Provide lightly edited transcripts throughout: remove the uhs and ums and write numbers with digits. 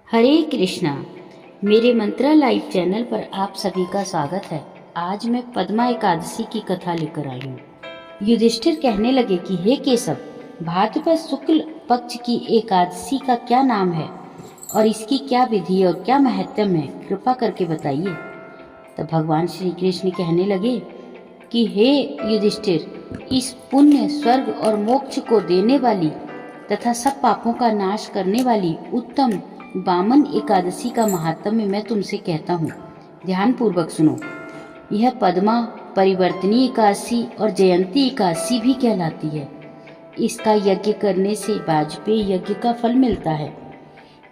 हरे कृष्णा। मेरे मंत्रा live channel पर आप सभी का स्वागत है। आज मैं पद्मा एकादशी की कथा लेकर आई हूँ। युधिष्ठिर कहने लगे कि हे केशव, भाद्रपद शुक्ल पक्ष की एकादशी का क्या नाम है और इसकी क्या विधि और क्या महत्व है, कृपा करके बताइए। तब भगवान श्री कृष्ण कहने लगे कि हे युधिष्ठिर, इस पुण्य, स्वर्ग और मोक्ष को देने वाली तथा सब पापों का नाश करने वाली उत्तम वामन एकादशी का महात्म्य मैं तुमसे कहता हूँ। ध्यान पूर्वक सुनो। यह पद्मा, परिवर्तनी एकादशी और जयंती एकादशी भी कहलाती है। इसका यज्ञ करने से वाजपेयी यज्ञ का फल मिलता है।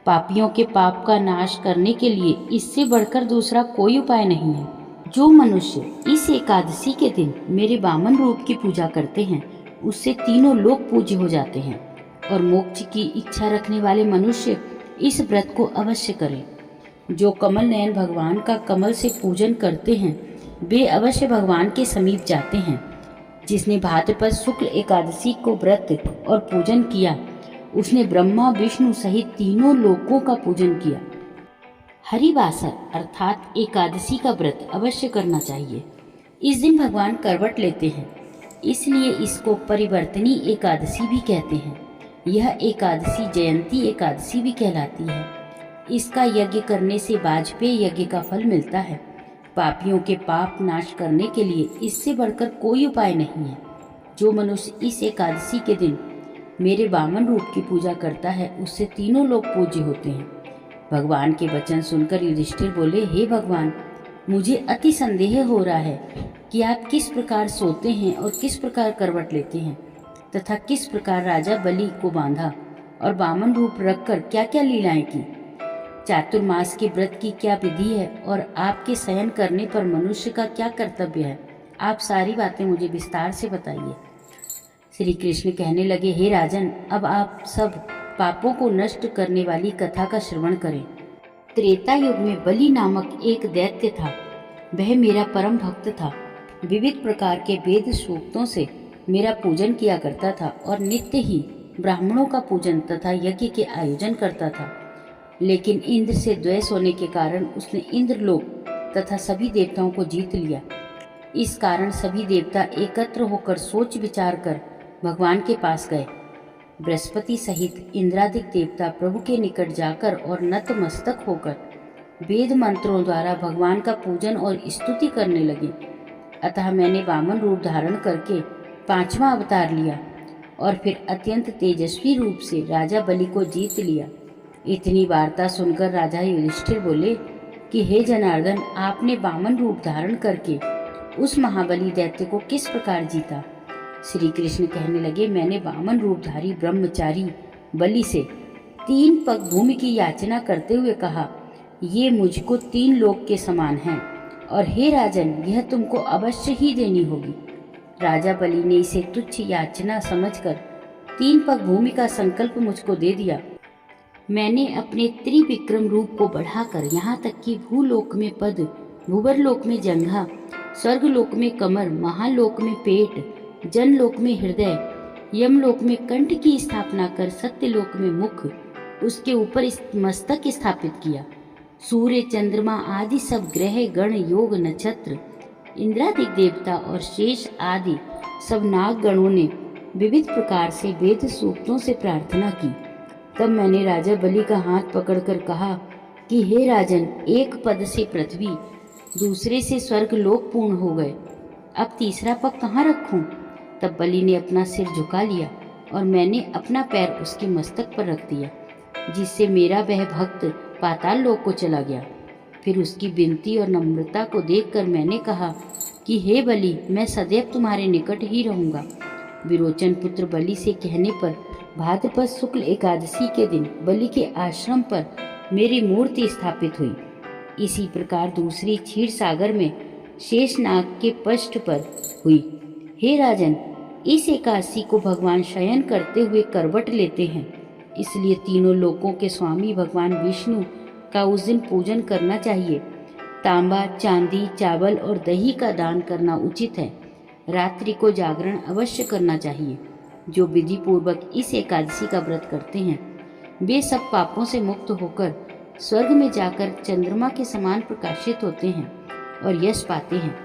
पापियों के पाप का नाश करने के लिए इससे बढ़कर दूसरा कोई उपाय नहीं है। जो मनुष्य इस एकादशी के दिन मेरे वामन रूप की पूजा करते हैं, उससे तीनों लोग पूज्य हो जाते हैं। और मोक्ष की इच्छा रखने वाले मनुष्य इस व्रत को अवश्य करें। जो कमल नयन भगवान का कमल से पूजन करते हैं, वे अवश्य भगवान के समीप जाते हैं। जिसने भाद्रपद शुक्ल एकादशी को व्रत और पूजन किया, उसने ब्रह्मा विष्णु सहित तीनों लोकों का पूजन किया। हरिवासर अर्थात एकादशी का व्रत अवश्य करना चाहिए। इस दिन भगवान करवट लेते हैं, इसलिए इसको परिवर्तनी एकादशी भी कहते हैं। यह एकादशी जयंती एकादशी भी कहलाती है। इसका यज्ञ करने से वाजपेयी यज्ञ का फल मिलता है। पापियों के पाप नाश करने के लिए इससे बढ़कर कोई उपाय नहीं है। जो मनुष्य इस एकादशी के दिन मेरे वामन रूप की पूजा करता है, उससे तीनों लोग पूज्य होते हैं। भगवान के वचन सुनकर युधिष्ठिर बोले, हे भगवान, मुझे अति संदेह हो रहा है कि आप किस प्रकार सोते हैं और किस प्रकार करवट लेते हैं तथा किस प्रकार राजा बलि को बांधा और वामन रूप रखकर क्या क्या लीलाएं की। चातुर्मास के व्रत की क्या विधि है और आपके शयन करने पर मनुष्य का क्या कर्तव्य है। आप सारी बातें मुझे विस्तार से बताइए। श्री कृष्ण कहने लगे, हे राजन, अब आप सब पापों को नष्ट करने वाली कथा का श्रवण करें। त्रेता युग में बलि नामक एक दैत्य था। वह मेरा परम भक्त था। विविध प्रकार के वेद सूक्तों से मेरा पूजन किया करता था और नित्य ही ब्राह्मणों का पूजन तथा यज्ञ के आयोजन करता था। लेकिन इंद्र से द्वेष होने के कारण उसने इंद्रलोक तथा सभी देवताओं को जीत लिया। इस कारण सभी देवता एकत्र होकर सोच विचार कर भगवान के पास गए। बृहस्पति सहित इंद्रादिक देवता प्रभु के निकट जाकर और नतमस्तक होकर वेद मंत्रों द्वारा भगवान का पूजन और स्तुति करने लगे। अतः मैंने वामन रूप धारण करके 5वां अवतार लिया और फिर अत्यंत तेजस्वी रूप से राजा बलि को जीत लिया। इतनी वार्ता सुनकर राजा युधिष्ठिर बोले कि हे जनार्दन, आपने वामन रूप धारण करके उस महाबली दैत्य को किस प्रकार जीता। श्री कृष्ण कहने लगे, मैंने वामन रूपधारी ब्रह्मचारी बलि से 3 पग भूमि की याचना करते हुए कहा, ये मुझको 3 लोक के समान हैं और हे राजन, यह तुमको अवश्य ही देनी होगी। राजा बलि ने इसे तुच्छ याचना समझकर 3 पग भूमि का संकल्प मुझको दे दिया। मैंने अपने त्रिविक्रम रूप को बढ़ाकर यहाँ तक कि भूलोक में पद, भूवरलोक में जंघा, स्वर्गलोक में कमर, महालोक में पेट, जनलोक में हृदय, यमलोक में कंठ की स्थापना कर सत्यलोक में मुख, उसके ऊपर मस्तक स्थापित किया। सूर्य, चंद्रमा आदि सब ग्रह, गण, योग, नक्षत्र, इंद्रादिक देवता और शेष आदि सब नाग गणों ने विविध प्रकार से वेद सूक्तों से प्रार्थना की। तब मैंने राजा बलि का हाथ पकड़कर कहा कि हे राजन, एक पद से पृथ्वी, दूसरे से स्वर्ग लोक पूर्ण हो गए। अब तीसरा पग कहाँ रखूं? तब बलि ने अपना सिर झुका लिया और मैंने अपना पैर उसके मस्तक पर रख दिया, जिससे मेरा वह भक्त पाताल लोक को चला गया। फिर उसकी विनती और नम्रता को देखकर मैंने कहा कि हे बलि, मैं सदैव तुम्हारे निकट ही रहूंगा। विरोचन पुत्र बलि से कहने पर भाद्रपद शुक्ल एकादशी के दिन बलि के आश्रम पर मेरी मूर्ति स्थापित हुई। इसी प्रकार दूसरी क्षीर सागर में शेषनाग के पृष्ठ पर हुई। हे राजन, इस एकादशी को भगवान शयन करते हुए करवट लेते हैं, इसलिए तीनों लोकों के स्वामी भगवान विष्णु का उस दिन पूजन करना चाहिए। तांबा, चांदी, चावल और दही का दान करना उचित है। रात्रि को जागरण अवश्य करना चाहिए। जो विधि पूर्वक इस एकादशी का व्रत करते हैं, वे सब पापों से मुक्त होकर स्वर्ग में जाकर चंद्रमा के समान प्रकाशित होते हैं और यश पाते हैं।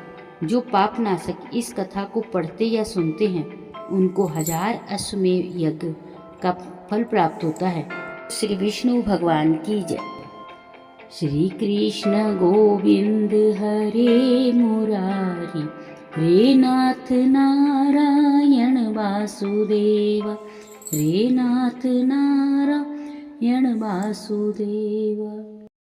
जो पाप नाशक इस कथा को पढ़ते या सुनते हैं उनको 1000 अश्वमेध यज्ञ का फल प्राप्त होता है। श्री विष्णु भगवान की जय। श्री कृष्ण गोविंद हरे मुरारी, रे नाथ नारायण वासुदेव, रे नाथ नारायण वासुदेव।